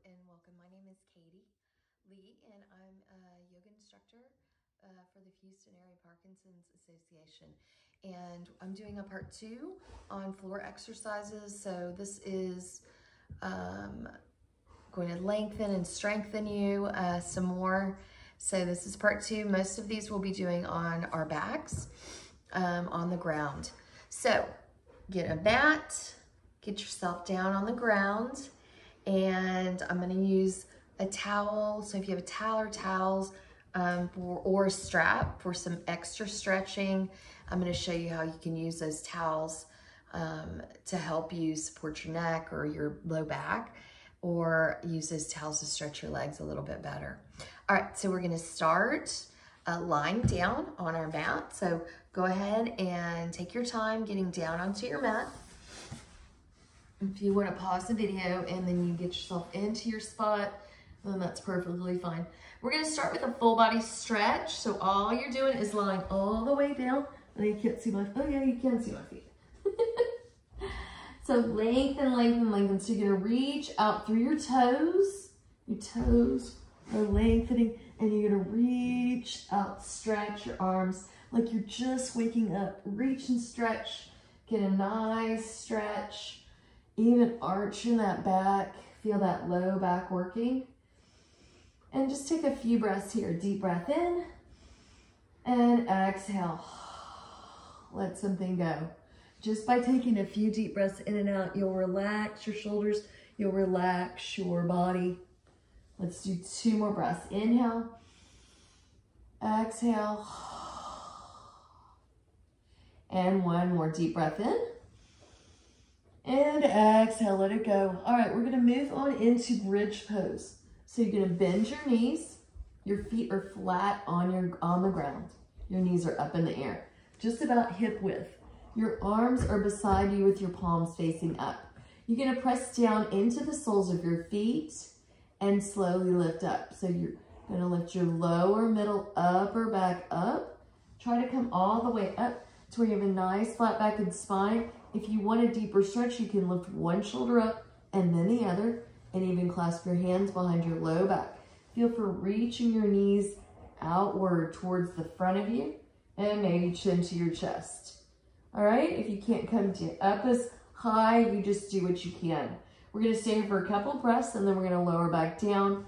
and welcome. My name is Katie Lee, and I'm a yoga instructor for the Houston Area Parkinson's Association. And I'm doing a part 2 on floor exercises. So this is going to lengthen and strengthen you some more. So this is part 2. Most of these we'll be doing on our backs on the ground. So get a mat, get yourself down on the ground, and I'm going to use a towel. So if you have a towel or towels or a strap for some extra stretching, I'm going to show you how you can use those towels to help you support your neck or your low back, or use those towels to stretch your legs a little bit better. All right, so we're going to start lying down on our mat. So go ahead and take your time getting down onto your mat. If you want to pause the video and then you get yourself into your spot, then that's perfectly fine. We're going to start with a full body stretch. So all you're doing is lying all the way down. And you can't see my, oh yeah, you can see my feet. So lengthen, lengthen, lengthen. So you're going to reach out through your toes. Your toes are lengthening, and you're going to reach out, stretch your arms like you're just waking up. Reach and stretch. Get a nice stretch. Even arching that back. Feel that low back working. And just take a few breaths here. Deep breath in. And exhale. Let something go. Just by taking a few deep breaths in and out, you'll relax your shoulders. You'll relax your body. Let's do 2 more breaths. Inhale. Exhale. And 1 more deep breath in. And exhale, let it go. All right, we're gonna move on into bridge pose. So you're gonna bend your knees. Your feet are flat on the ground. Your knees are up in the air, just about hip width. Your arms are beside you with your palms facing up. You're gonna press down into the soles of your feet and slowly lift up. So you're gonna lift your lower, middle, upper back up. Try to come all the way up to where you have a nice flat back and spine. If you want a deeper stretch, you can lift one shoulder up and then the other, and even clasp your hands behind your low back. Feel for reaching your knees outward towards the front of you, and maybe chin to your chest. All right, if you can't come up as high, you just do what you can. We're gonna stay here for a couple breaths, and then we're gonna lower back down.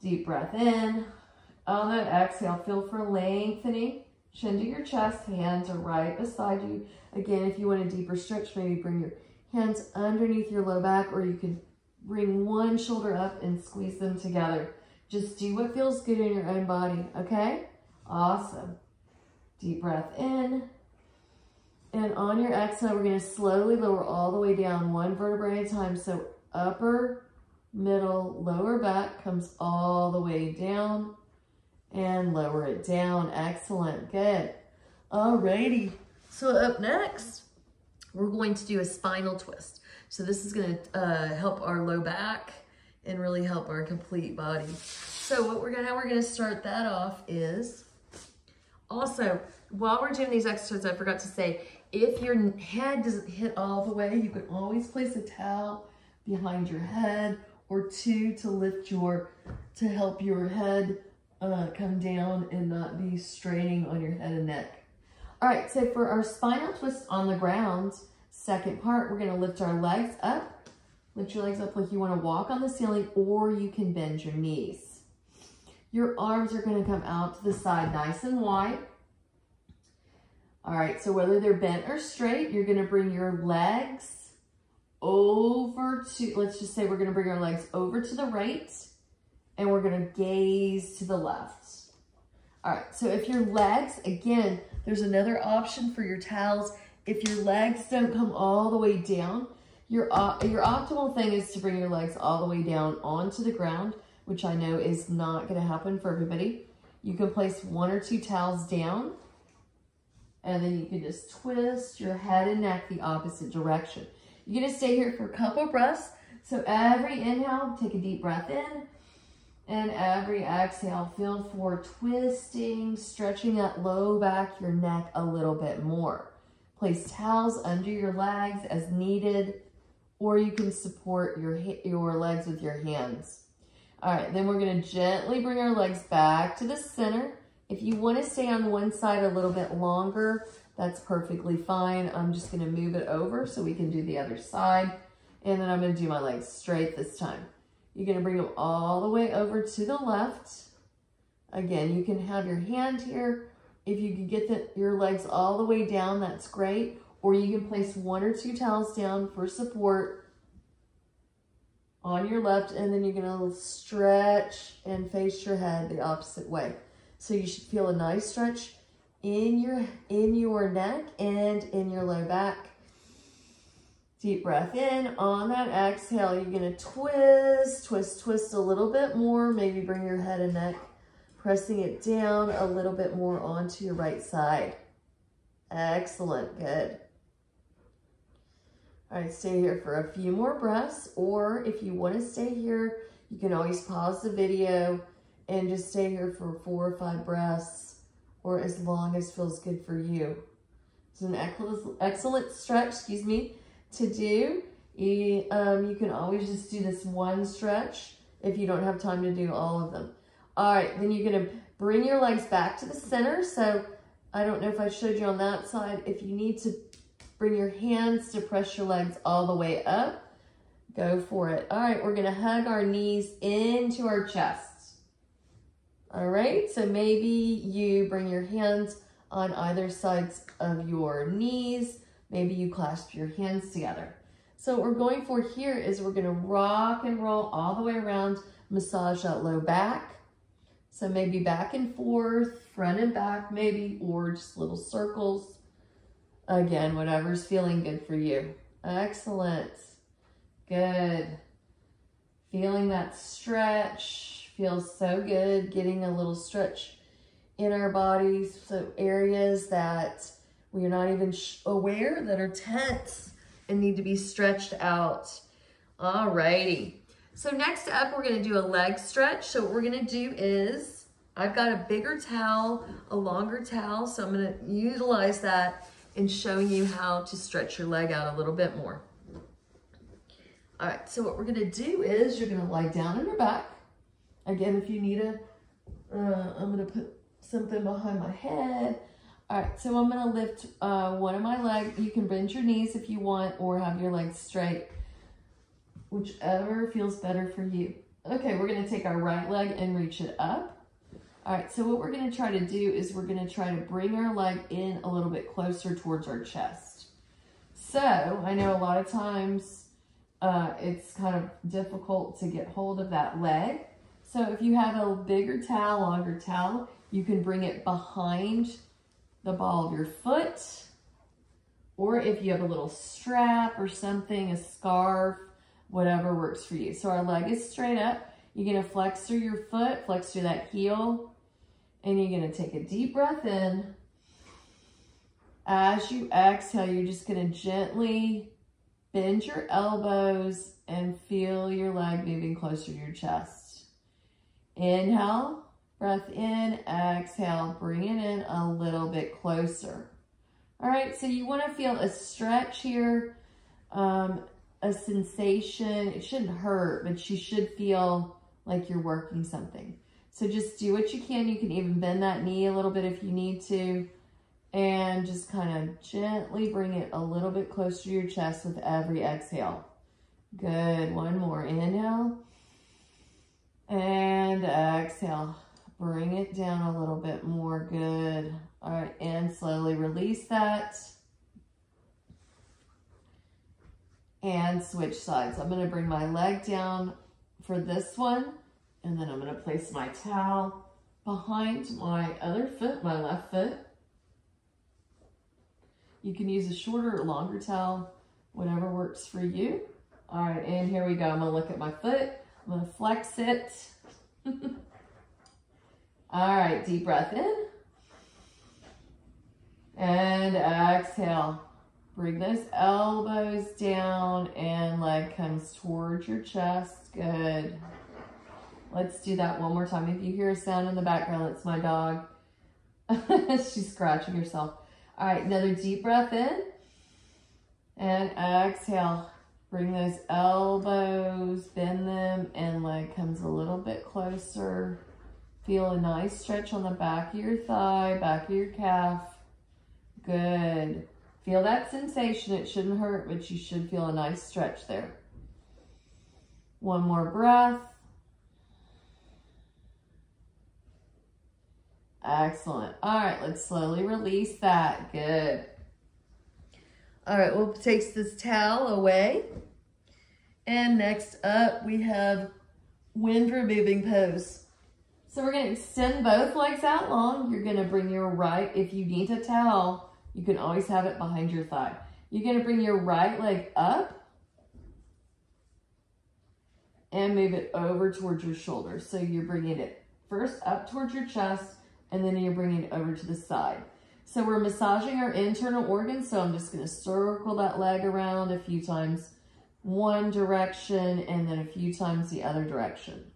Deep breath in. On that exhale, feel for lengthening. Chin to your chest, hands are right beside you. Again, if you want a deeper stretch, maybe bring your hands underneath your low back, or you can bring one shoulder up and squeeze them together. Just do what feels good in your own body, okay? Awesome. Deep breath in. And on your exhale, we're gonna slowly lower all the way down, 1 vertebrae at a time. So upper, middle, lower back comes all the way down, and lower it down. Excellent, good. Alrighty, so up next, we're going to do a spinal twist. So this is gonna help our low back and really help our complete body. So how we're gonna start that off is, also, while we're doing these exercises, I forgot to say, if your head doesn't hit all the way, you can always place a towel behind your head, or 2 to help your head come down and not be straining on your head and neck. All right, so for our spinal twist on the ground, second part, we're gonna lift our legs up. Lift your legs up like you wanna walk on the ceiling, or you can bend your knees. Your arms are gonna come out to the side nice and wide. All right, so whether they're bent or straight, you're gonna bring your legs over to, let's just say we're gonna bring our legs over to the right, and we're gonna gaze to the left. All right, so if your legs, again, there's another option for your towels. If your legs don't come all the way down, your optimal thing is to bring your legs all the way down onto the ground, which I know is not gonna happen for everybody. You can place 1 or 2 towels down, and then you can just twist your head and neck the opposite direction. You're gonna stay here for a couple breaths. So every inhale, take a deep breath in, and every exhale, feel for twisting, stretching that low back, your neck a little bit more. Place towels under your legs as needed, or you can support your legs with your hands. All right, then we're gonna gently bring our legs back to the center. If you wanna stay on one side a little bit longer, that's perfectly fine. I'm just gonna move it over so we can do the other side. And then I'm gonna do my legs straight this time. You're gonna bring them all the way over to the left. Again, you can have your hand here. If you can get your legs all the way down, that's great. Or you can place 1 or 2 towels down for support on your left, and then you're gonna stretch and face your head the opposite way. So you should feel a nice stretch in your neck and in your low back. Deep breath in. On that exhale, you're gonna twist, twist, twist a little bit more. Maybe bring your head and neck, pressing it down a little bit more onto your right side. Excellent, good. All right, stay here for a few more breaths, or if you want to stay here, you can always pause the video and just stay here for 4 or 5 breaths, or as long as feels good for you. It's an excellent stretch, to do. You can always just do this one stretch if you don't have time to do all of them. All right, then you're gonna bring your legs back to the center. So I don't know if I showed you on that side. If you need to bring your hands to press your legs all the way up, go for it. All right, we're gonna hug our knees into our chest. All right, so maybe you bring your hands on either sides of your knees. Maybe you clasp your hands together. So what we're going for here is we're gonna rock and roll all the way around, massage that low back. So maybe back and forth, front and back maybe, or just little circles. Again, whatever's feeling good for you. Excellent. Good. Feeling that stretch. Feels so good. Getting a little stretch in our bodies. So areas that we're not even aware that are tense and need to be stretched out. All righty. So next up, we're gonna do a leg stretch. So what we're gonna do is, I've got a bigger towel, a longer towel, so I'm gonna utilize that in showing you how to stretch your leg out a little bit more. All right, so what we're gonna do is you're gonna lie down on your back. Again, if you need I'm gonna put something behind my head. All right, so I'm gonna lift one of my legs. You can bend your knees if you want, or have your legs straight, whichever feels better for you. Okay, we're gonna take our right leg and reach it up. All right, so what we're gonna try to do is we're gonna try to bring our leg in a little bit closer towards our chest. So I know a lot of times it's kind of difficult to get hold of that leg. So if you have a bigger towel, longer towel, you can bring it behind the ball of your foot. Or if you have a little strap or something, a scarf, whatever works for you. So our leg is straight up. You're gonna flex through your foot, flex through that heel, and you're gonna take a deep breath in. As you exhale, you're just gonna gently bend your elbows and feel your leg moving closer to your chest. Inhale, breath in, exhale, bring it in a little bit closer. All right, so you wanna feel a stretch here, a sensation. It shouldn't hurt, but you should feel like you're working something. So just do what you can. You can even bend that knee a little bit if you need to, and just kind of gently bring it a little bit closer to your chest with every exhale. Good, one more. Inhale and exhale. Bring it down a little bit more. Good. All right, and slowly release that. And switch sides. I'm gonna bring my leg down for this one, and then I'm gonna place my towel behind my other foot, my left foot. You can use a shorter or longer towel, whatever works for you. All right, and here we go. I'm gonna look at my foot. I'm gonna flex it. All right, deep breath in. And exhale. Bring those elbows down and leg comes towards your chest. Good. Let's do that one more time. If you hear a sound in the background, that's my dog. She's scratching herself. All right, another deep breath in and exhale. Bring those elbows, bend them, and leg comes a little bit closer. Feel a nice stretch on the back of your thigh, back of your calf. Good. Feel that sensation. It shouldn't hurt, but you should feel a nice stretch there. One more breath. Excellent. All right, let's slowly release that. Good. All right, we'll take this towel away. And next up, we have wind removing pose. So we're going to extend both legs out long. You're going to bring your right, if you need a towel, you can always have it behind your thigh. You're going to bring your right leg up and move it over towards your shoulder. So you're bringing it first up towards your chest, and then you're bringing it over to the side. So we're massaging our internal organs. So I'm just going to circle that leg around a few times, one direction, and then a few times the other direction.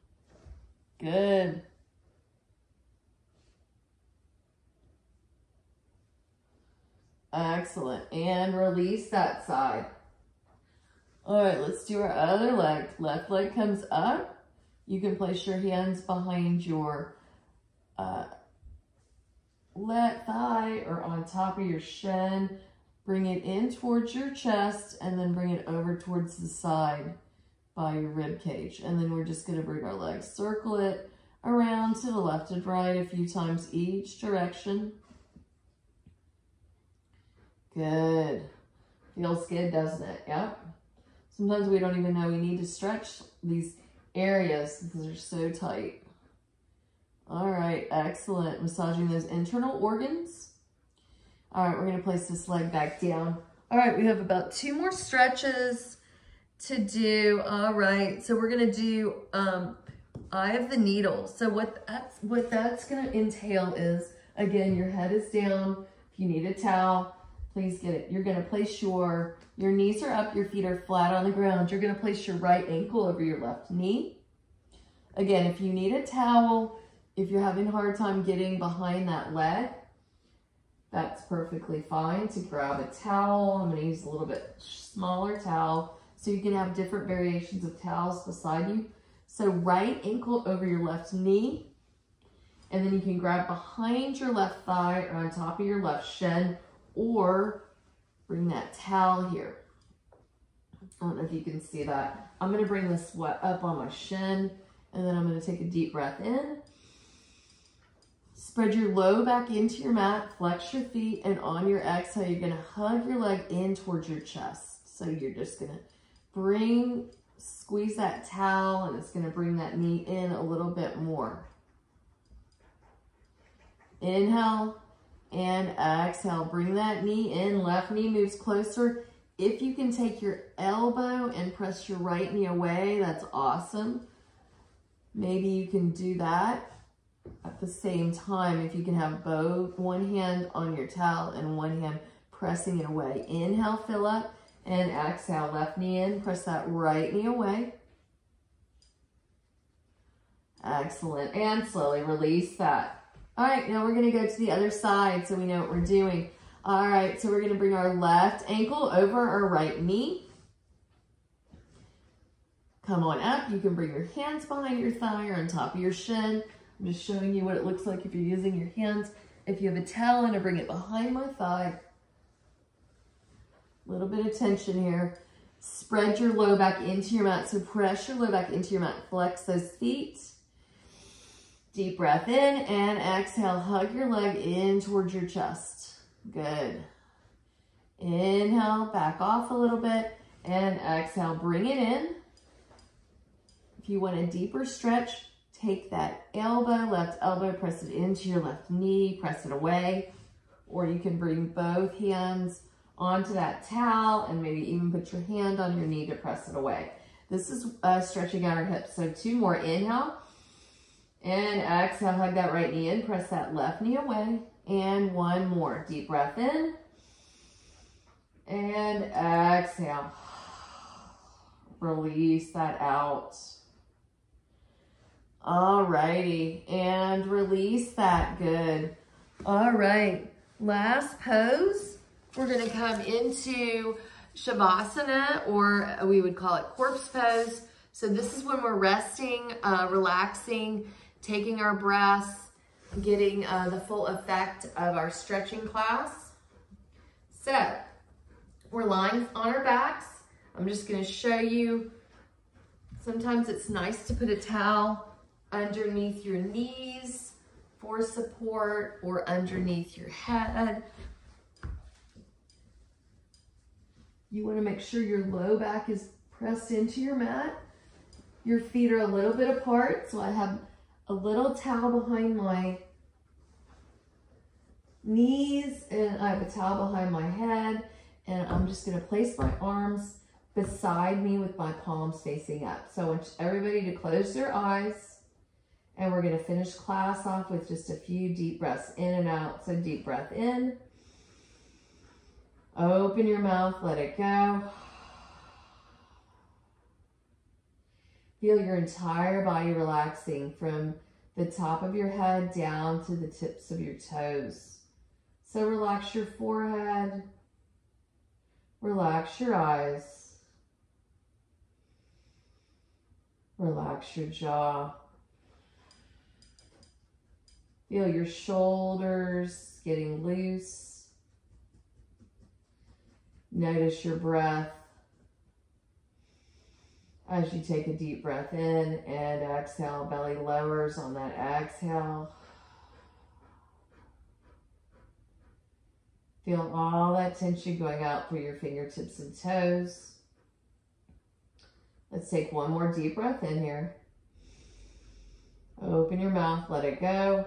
Good. Excellent. And release that side. All right, let's do our other leg. Left leg comes up. You can place your hands behind your left thigh or on top of your shin. Bring it in towards your chest and then bring it over towards the side by your rib cage. And then we're just going to bring our legs, circle it around to the left and right a few times each direction. Good. Feels good, doesn't it? Yep. Sometimes we don't even know we need to stretch these areas because they're so tight. All right, excellent. Massaging those internal organs. All right, we're going to place this leg back down. All right, we have about 2 more stretches to do. All right, so we're going to do eye of the needle. So what that's going to entail is, again, your head is down. If you need a towel, please get it. You're going to place your knees are up, your feet are flat on the ground. You're going to place your right ankle over your left knee. Again, if you need a towel, if you're having a hard time getting behind that leg, that's perfectly fine to grab a towel. I'm going to use a little bit smaller towel so you can have different variations of towels beside you. So right ankle over your left knee, and then you can grab behind your left thigh or on top of your left shin, or bring that towel here. I don't know if you can see that. I'm going to bring this up on my shin, and then I'm going to take a deep breath in. Spread your low back into your mat, flex your feet, and on your exhale, you're going to hug your leg in towards your chest. So you're just going to squeeze that towel, and it's going to bring that knee in a little bit more. Inhale and exhale. Bring that knee in. Left knee moves closer. If you can take your elbow and press your right knee away, that's awesome. Maybe you can do that at the same time. If you can have both, one hand on your towel and one hand pressing it away. Inhale, fill up, and exhale. Left knee in, press that right knee away. Excellent. And slowly release that. All right, now we're going to go to the other side so we know what we're doing. All right, so we're going to bring our left ankle over our right knee. Come on up. You can bring your hands behind your thigh or on top of your shin. I'm just showing you what it looks like if you're using your hands. If you have a towel, I'm going to bring it behind my thigh. A little bit of tension here. Spread your low back into your mat. So press your low back into your mat. Flex those feet. Deep breath in and exhale. Hug your leg in towards your chest. Good. Inhale, back off a little bit, and exhale. Bring it in. If you want a deeper stretch, take that elbow, left elbow, press it into your left knee, press it away, or you can bring both hands onto that towel and maybe even put your hand on your knee to press it away. This is stretching out our hips. So 2 more. Inhale and exhale. Hug that right knee in, press that left knee away, and 1 more. Deep breath in and exhale. Release that out. All righty, and release that. Good. All right, last pose. We're going to come into Shavasana, or we would call it corpse pose. So this is when we're resting, relaxing, taking our breaths, getting the full effect of our stretching class. So we're lying on our backs. I'm just going to show you. Sometimes it's nice to put a towel underneath your knees for support, or underneath your head. You want to make sure your low back is pressed into your mat. Your feet are a little bit apart, so I have a little towel behind my knees, and I have a towel behind my head, and I'm just going to place my arms beside me with my palms facing up. So I want everybody to close their eyes, and we're going to finish class off with just a few deep breaths in and out. So deep breath in, open your mouth, let it go. Feel your entire body relaxing from the top of your head down to the tips of your toes. So relax your forehead, relax your eyes, relax your jaw. Feel your shoulders getting loose. Notice your breath as you take a deep breath in and exhale. Belly lowers on that exhale. Feel all that tension going out through your fingertips and toes. Let's take one more deep breath in here. Open your mouth, let it go.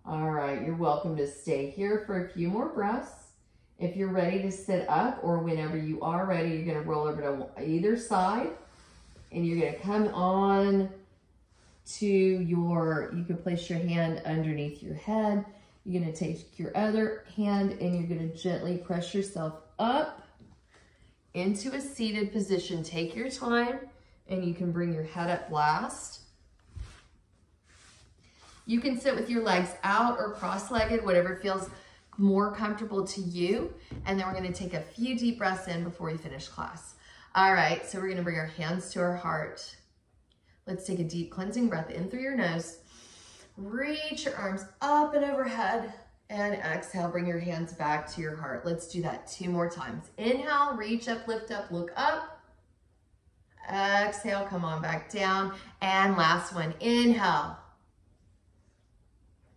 All right, you're welcome to stay here for a few more breaths. If you're ready to sit up, or whenever you are ready, you're going to roll over to either side, and you're going to come on to you can place your hand underneath your head. You're going to take your other hand and you're going to gently press yourself up into a seated position. Take your time, and you can bring your head up last. You can sit with your legs out or cross-legged, whatever feels more comfortable to you. And then we're going to take a few deep breaths in before we finish class. All right, so we're going to bring our hands to our heart. Let's take a deep cleansing breath in through your nose. Reach your arms up and overhead, and exhale, bring your hands back to your heart. Let's do that 2 more times. Inhale, reach up, lift up, look up. Exhale, come on back down. And last one, inhale.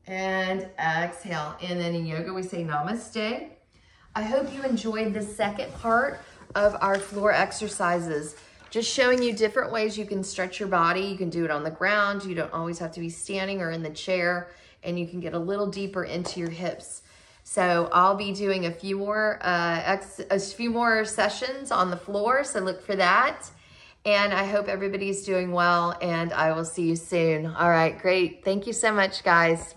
And exhale. And then in yoga, we say namaste. I hope you enjoyed the second part of our floor exercises. Just showing you different ways you can stretch your body. You can do it on the ground. You don't always have to be standing or in the chair, and you can get a little deeper into your hips. So I'll be doing a few more sessions on the floor, so look for that. And I hope everybody's doing well, and I will see you soon. All right, great. Thank you so much, guys.